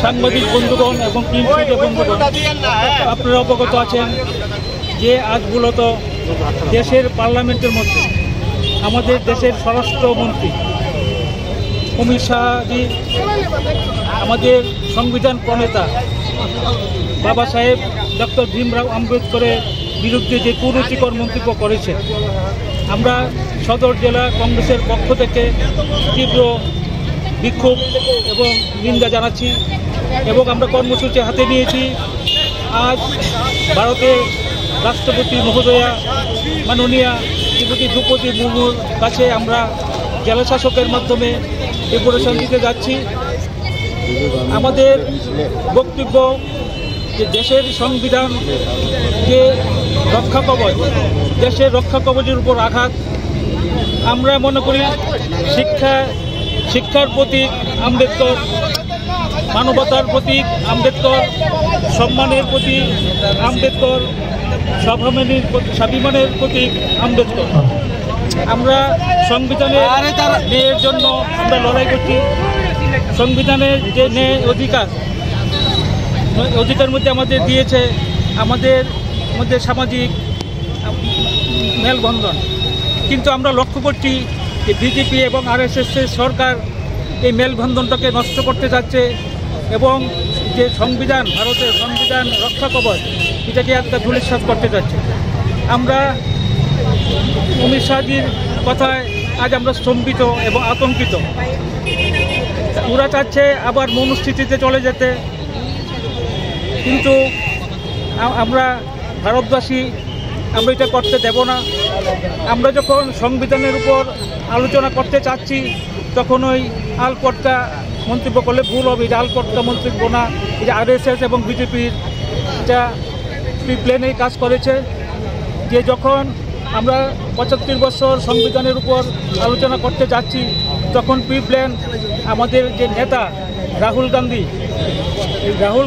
সাংবাদিক বন্ধুগণ এবং প্রিন্ট মিডিয়া বন্ধুগণ, আপনারা অবগত আছেন যে আজ মূলত দেশের পার্লামেন্টের মধ্যে আমাদের দেশের স্বরাষ্ট্রমন্ত্রী অমিত শাহজি আমাদের সংবিধান প্রণেতা বাবা সাহেব ডক্টর ভীমরাও আম্বেদকরের বিরুদ্ধে যে কুরুচিকর মন্তব্য করেছে, আমরা সদর জেলা কংগ্রেসের পক্ষ থেকে তীব্র বিক্ষোভ এবং নিন্দা জানাচ্ছি এবং আমরা কর্মসূচি হাতে নিয়েছি। আজ ভারতের রাষ্ট্রপতি মহোদয়া মাননীয়া শ্রীমতী দ্রৌপদী মুর্মুর কাছে আমরা জেলা শাসকের মাধ্যমে ডেপুটেশন দিতে যাচ্ছি। আমাদের বক্তব্য যে দেশের সংবিধান যে রক্ষা কবচ, দেশের রক্ষা কবচের উপর আঘাত। আমরা মনে করি শিক্ষার প্রতীক আম্বেদকর, মানবতার প্রতীক আম্বেদকর, সম্মানের প্রতীক আম্বেদকর, স্বাভিমানের প্রতীক আম্বেদকর। আমরা সংবিধানের ন্যায়ের জন্য আমরা লড়াই করছি। সংবিধানের যে ন্যায় অধিকার মধ্যে আমাদের দিয়েছে আমাদের মধ্যে সামাজিক মেলবন্ধন, কিন্তু আমরা লক্ষ্য করছি যে বিজেপি এবং আরএসএসের সরকার এই মেলবন্ধনটাকে নষ্ট করতে যাচ্ছে এবং যে সংবিধান, ভারতের সংবিধান রক্ষা কবচ, এটাকে একটা ধূলিসাৎ করতে যাচ্ছে। আমরা অমিত শাহজির কথায় আজ আমরা স্তম্ভিত এবং আতঙ্কিত। ওরা চাচ্ছে আবার মনুস্থিতিতে চলে যেতে, কিন্তু আমরা ভারতবাসী আমরা এটা করতে দেব না। আমরা যখন সংবিধানের উপর আলোচনা করতে চাচ্ছি তখন ওই আলপটকা মন্তব্য করলে ভুল হবে। এটা আলপটকা মন্তব্য না, এটা আরএসএস এবং বিজেপির এটা প্রিপ্ল্যানেই কাজ করেছে। যে যখন আমরা 75 বছর সংবিধানের উপর আলোচনা করতে যাচ্ছি তখন প্রিপ্ল্যান আমাদের যে নেতা রাহুল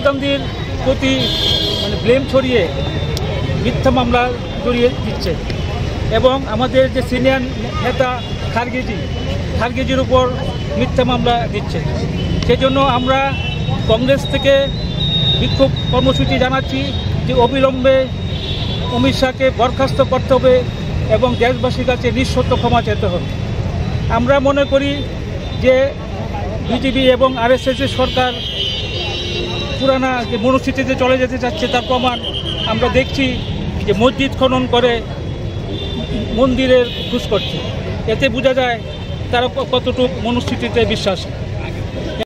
গান্ধীর প্রতি ব্লেম ছড়িয়ে মিথ্যা মামলা জড়িয়ে দিচ্ছে এবং আমাদের যে সিনিয়র নেতা খারগেজির উপর মিথ্যা মামলা দিচ্ছে। সেজন্য আমরা কংগ্রেস থেকে বিক্ষোভ কর্মসূচি জানাচ্ছি যে অবিলম্বে অমিত শাহকে বরখাস্ত করতে হবে এবং দেশবাসীর কাছে নিঃশর্ত ক্ষমা চেতে হবে। আমরা মনে করি যে বিজেপি এবং আরএসএসের সরকার পুরানা যে মনুস্থিতিতে চলে যেতে চাচ্ছে তার প্রমাণ আমরা দেখছি যে মসজিদ খনন করে মন্দিরের খুশ করছে। এতে বোঝা যায় তারা কতটুকু মনুস্থিতিতে বিশ্বাস।